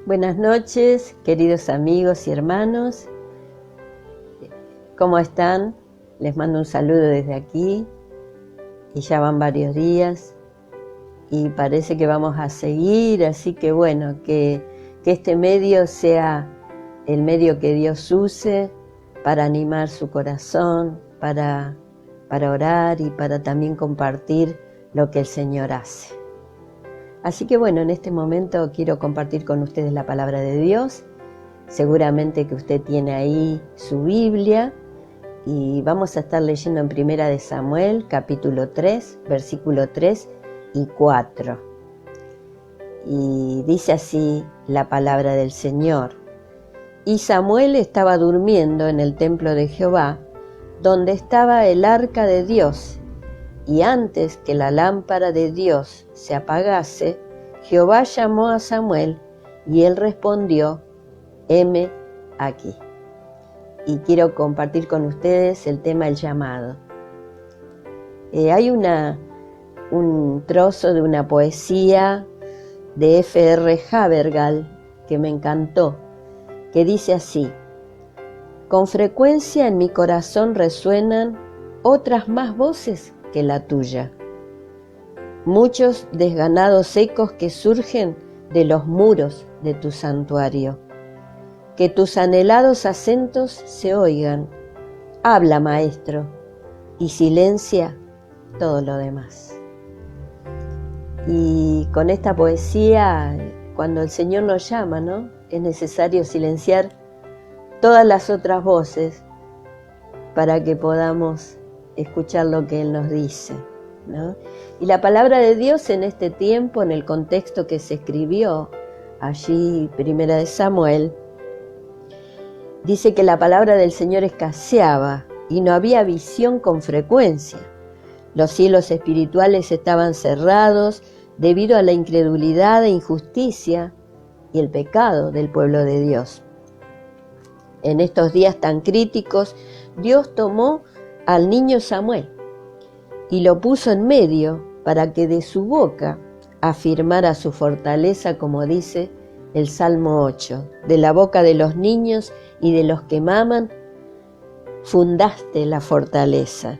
Buenas noches, queridos amigos y hermanos. ¿Cómo están? Les mando un saludo desde aquí. Y ya van varios días y parece que vamos a seguir, así que bueno, que este medio sea el medio que Dios use para animar su corazón, para orar y para también compartir lo que el Señor hace. Así que bueno, en este momento quiero compartir con ustedes la palabra de Dios. Seguramente que usted tiene ahí su Biblia y vamos a estar leyendo en Primera de Samuel, capítulo 3, versículo 3 y 4. Y dice así la palabra del Señor. Y Samuel estaba durmiendo en el templo de Jehová, donde estaba el arca de Dios. Y antes que la lámpara de Dios se apagase, Jehová llamó a Samuel, y él respondió: heme aquí. Y quiero compartir con ustedes el tema del llamado. Hay un trozo de una poesía de F.R. Havergal que me encantó, que dice así: con frecuencia en mi corazón resuenan otras más voces que la tuya. Muchos desganados ecos que surgen de los muros de tu santuario. Que tus anhelados acentos se oigan. Habla, Maestro, y silencia todo lo demás. Y con esta poesía, cuando el Señor nos llama, ¿no? Es necesario silenciar todas las otras voces para que podamos escuchar lo que Él nos dice, ¿no? Y la palabra de Dios en este tiempo, en el contexto que se escribió allí, Primera de Samuel, dice que la palabra del Señor escaseaba y no había visión con frecuencia. Los cielos espirituales estaban cerrados debido a la incredulidad e injusticia y el pecado del pueblo de Dios. En estos días tan críticos, Dios tomó al niño Samuel y lo puso en medio para que de su boca afirmara su fortaleza, como dice el Salmo 8. De la boca de los niños y de los que maman, fundaste la fortaleza.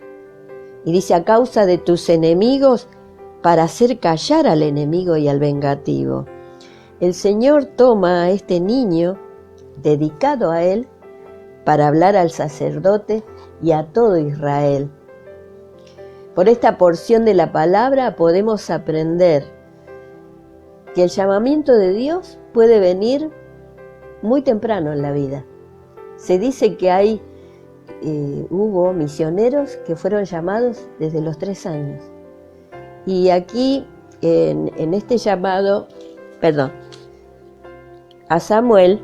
Y dice: a causa de tus enemigos, para hacer callar al enemigo y al vengativo. El Señor toma a este niño, dedicado a Él, para hablar al sacerdote y a todo Israel. Por esta porción de la palabra podemos aprender que el llamamiento de Dios puede venir muy temprano en la vida. Se dice que hubo misioneros que fueron llamados desde los 3 años. Y aquí, en este llamado, a Samuel,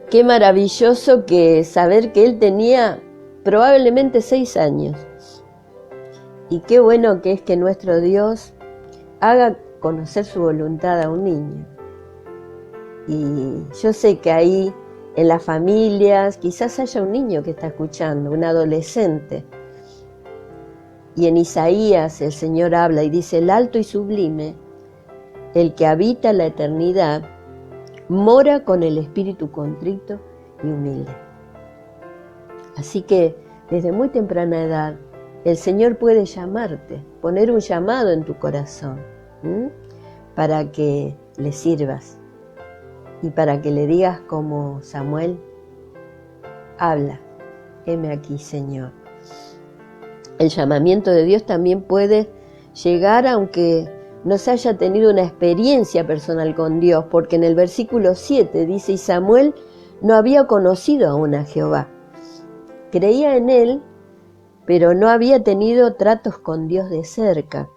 qué maravilloso que saber que él tenía probablemente 6 años. Y qué bueno que es que nuestro Dios haga conocer su voluntad a un niño. Y yo sé que ahí en las familias quizás haya un niño que está escuchando, un adolescente. Y en Isaías el Señor habla y dice: el alto y sublime, el que habita la eternidad, mora con el espíritu contrito y humilde. Así que desde muy temprana edad el Señor puede llamarte, poner un llamado en tu corazón, para que le sirvas y para que le digas como Samuel: habla, heme aquí, Señor. El llamamiento de Dios también puede llegar aunque no se haya tenido una experiencia personal con Dios, porque en el versículo 7 dice: y Samuel no había conocido aún a Jehová. Creía en Él, pero no había tenido tratos con Dios de cerca.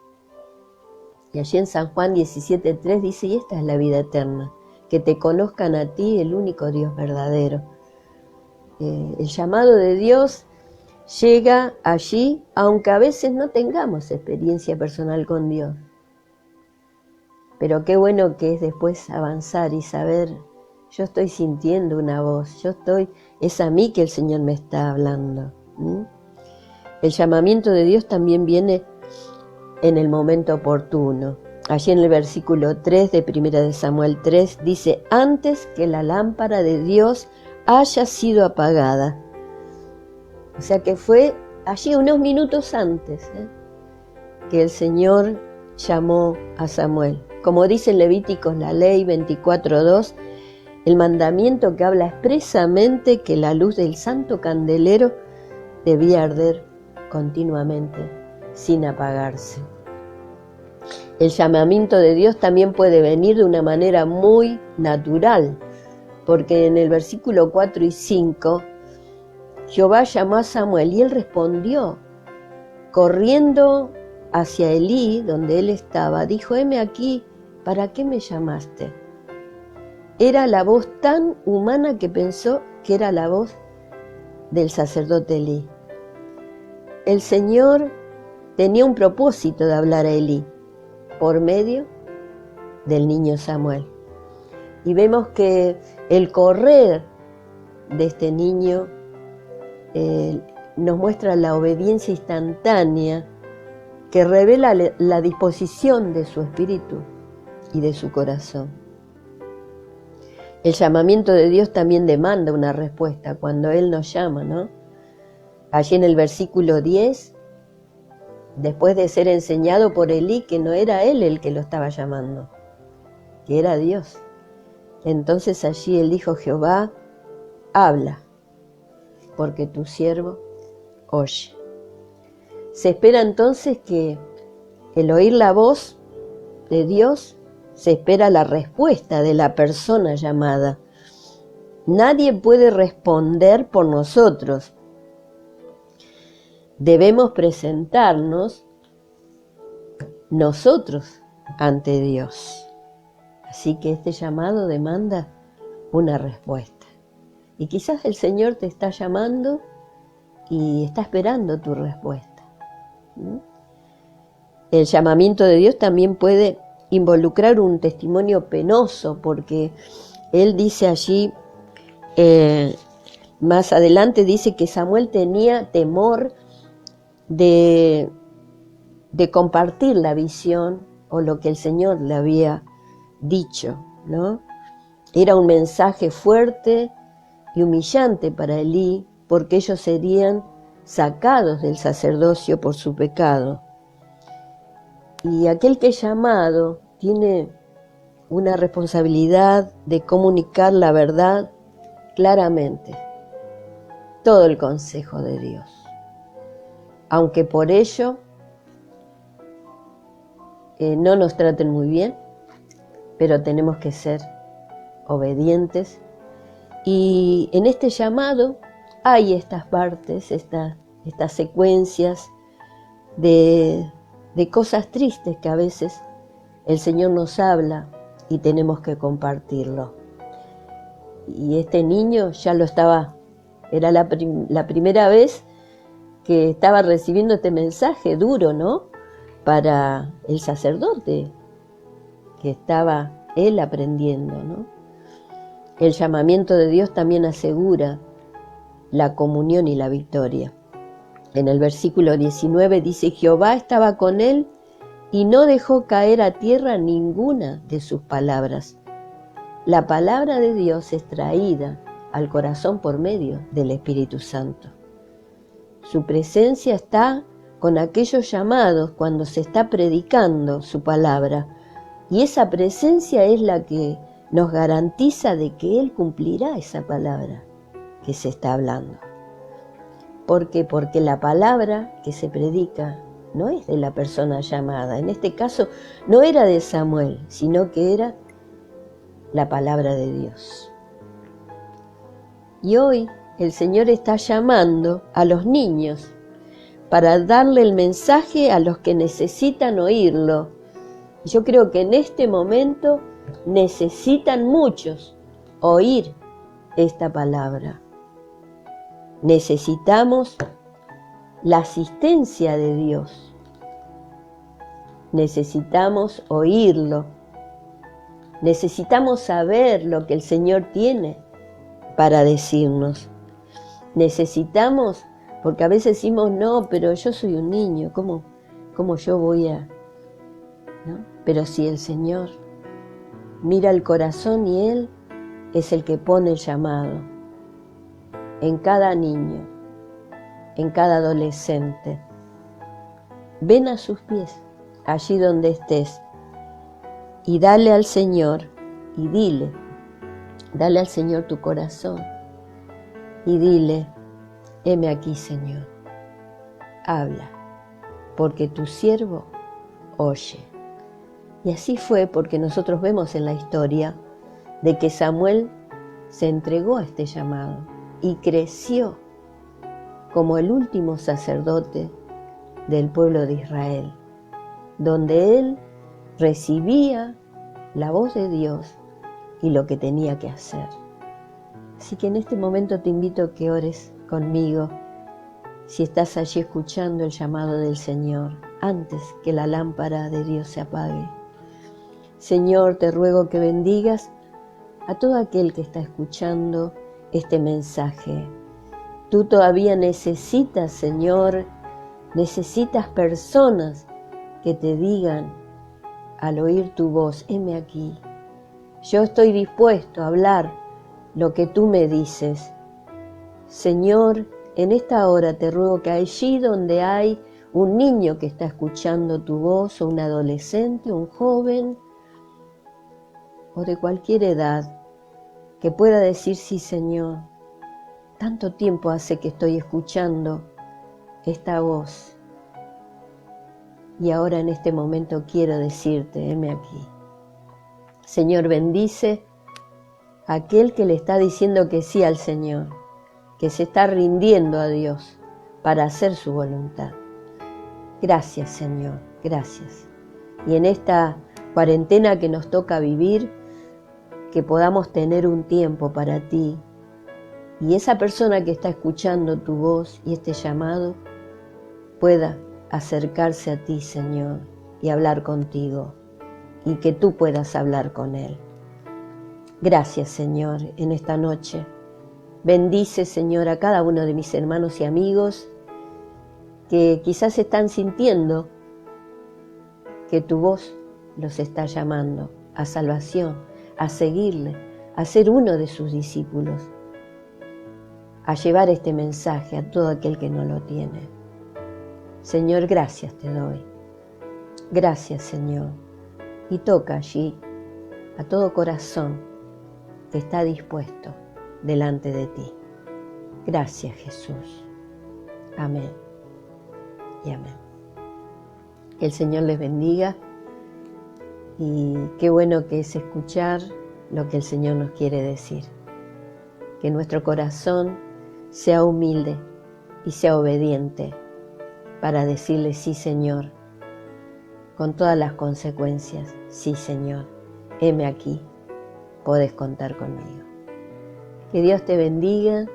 Y allí en San Juan 17:3 dice: y esta es la vida eterna, que te conozcan a ti, el único Dios verdadero. El llamado de Dios llega allí, aunque a veces no tengamos experiencia personal con Dios. Pero qué bueno que es después avanzar y saber: yo estoy sintiendo una voz, es a mí que el Señor me está hablando. El llamamiento de Dios también viene en el momento oportuno. Allí en el versículo 3 de 1 de Samuel 3 dice: antes que la lámpara de Dios haya sido apagada. O sea que fue allí unos minutos antes que el Señor llamó a Samuel. Como dice en Levíticos la ley 24:2, el mandamiento que habla expresamente que la luz del santo candelero debía arder continuamente, sin apagarse. El llamamiento de Dios también puede venir de una manera muy natural, porque en el versículo 4 y 5, Jehová llamó a Samuel y él respondió, corriendo hacia Elí, donde él estaba, dijo: heme aquí, ¿para qué me llamaste? Era la voz tan humana que pensó que era la voz del sacerdote Elí. El Señor tenía un propósito de hablar a Elí por medio del niño Samuel. Y vemos que el correr de este niño nos muestra la obediencia instantánea que revela la disposición de su espíritu y de su corazón. El llamamiento de Dios también demanda una respuesta cuando Él nos llama, ¿no? Allí en el versículo 10, después de ser enseñado por Elí que no era él el que lo estaba llamando, que era Dios. Entonces allí él dijo: Jehová, habla, porque tu siervo oye. Se espera entonces que el oír la voz de Dios, se espera la respuesta de la persona llamada. Nadie puede responder por nosotros. Debemos presentarnos nosotros ante Dios. Así que este llamado demanda una respuesta. Y quizás el Señor te está llamando y está esperando tu respuesta. El llamamiento de Dios también puede involucrar un testimonio penoso, porque Él dice allí, más adelante dice que Samuel tenía temor de compartir la visión o lo que el Señor le había dicho, ¿no? Era un mensaje fuerte y humillante para Elí, porque ellos serían sacados del sacerdocio por su pecado. Y aquel que es llamado tiene una responsabilidad de comunicar la verdad claramente, todo el consejo de Dios. Aunque por ello no nos traten muy bien, pero tenemos que ser obedientes. Y en este llamado hay estas partes, estas secuencias de cosas tristes que a veces el Señor nos habla y tenemos que compartirlo. Y este niño ya lo estaba, era la primera vez que estaba recibiendo este mensaje duro, ¿no? Para el sacerdote, que estaba él aprendiendo, ¿no? El llamamiento de Dios también asegura la comunión y la victoria. En el versículo 19 dice: Jehová estaba con él y no dejó caer a tierra ninguna de sus palabras. La palabra de Dios es traída al corazón por medio del Espíritu Santo. Su presencia está con aquellos llamados cuando se está predicando su palabra, y esa presencia es la que nos garantiza de que Él cumplirá esa palabra que se está hablando. ¿Por qué? Porque la palabra que se predica no es de la persona llamada. En este caso no era de Samuel, sino que era la palabra de Dios. Y hoy el Señor está llamando a los niños para darle el mensaje a los que necesitan oírlo. Yo creo que en este momento necesitan muchos oír esta palabra. Necesitamos la asistencia de Dios. Necesitamos oírlo. Necesitamos saber lo que el Señor tiene para decirnos. Necesitamos, porque a veces decimos: no, pero yo soy un niño, ¿cómo yo voy a ¿no? Pero si el Señor mira el corazón y Él es el que pone el llamado en cada niño, en cada adolescente. Ven a sus pies, allí donde estés, y dale al Señor, y dale al Señor tu corazón, y dile, heme aquí, Señor, habla, porque tu siervo oye. Y así fue, porque nosotros vemos en la historia de que Samuel se entregó a este llamado y creció como el último sacerdote del pueblo de Israel, donde él recibía la voz de Dios y lo que tenía que hacer. Así que en este momento te invito a que ores conmigo, si estás allí escuchando el llamado del Señor, antes que la lámpara de Dios se apague. Señor, te ruego que bendigas a todo aquel que está escuchando este mensaje. Tú todavía necesitas, Señor, necesitas personas que te digan al oír tu voz, heme aquí. Yo estoy dispuesto a hablar lo que tú me dices. Señor, en esta hora te ruego que allí donde hay un niño que está escuchando tu voz, o un adolescente, un joven, o de cualquier edad, que pueda decir, sí, Señor, tanto tiempo hace que estoy escuchando esta voz, y ahora en este momento quiero decirte, heme aquí. Señor, bendice a aquel que le está diciendo que sí al Señor, que se está rindiendo a Dios para hacer su voluntad. Gracias, Señor, gracias. Y en esta cuarentena que nos toca vivir, que podamos tener un tiempo para ti, y esa persona que está escuchando tu voz y este llamado pueda acercarse a ti, Señor, y hablar contigo, y que tú puedas hablar con él. Gracias, Señor, en esta noche. Bendice, Señor, a cada uno de mis hermanos y amigos que quizás están sintiendo que tu voz los está llamando a salvación, a seguirle, a ser uno de sus discípulos, a llevar este mensaje a todo aquel que no lo tiene. Señor, gracias te doy. Gracias, Señor. Y toca allí a todo corazón que está dispuesto delante de ti. Gracias, Jesús. Amén y amén. Que el Señor les bendiga, y qué bueno que es escuchar lo que el Señor nos quiere decir. Que nuestro corazón sea humilde y sea obediente para decirle sí, Señor, con todas las consecuencias. Sí, Señor, heme aquí, podés contar conmigo. Que Dios te bendiga,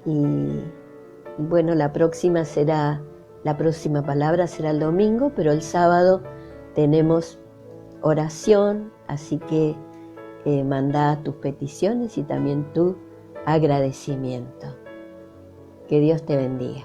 y bueno, la próxima palabra será el domingo, pero el sábado tenemos oración, así que manda tus peticiones y también tu agradecimiento. Que Dios te bendiga.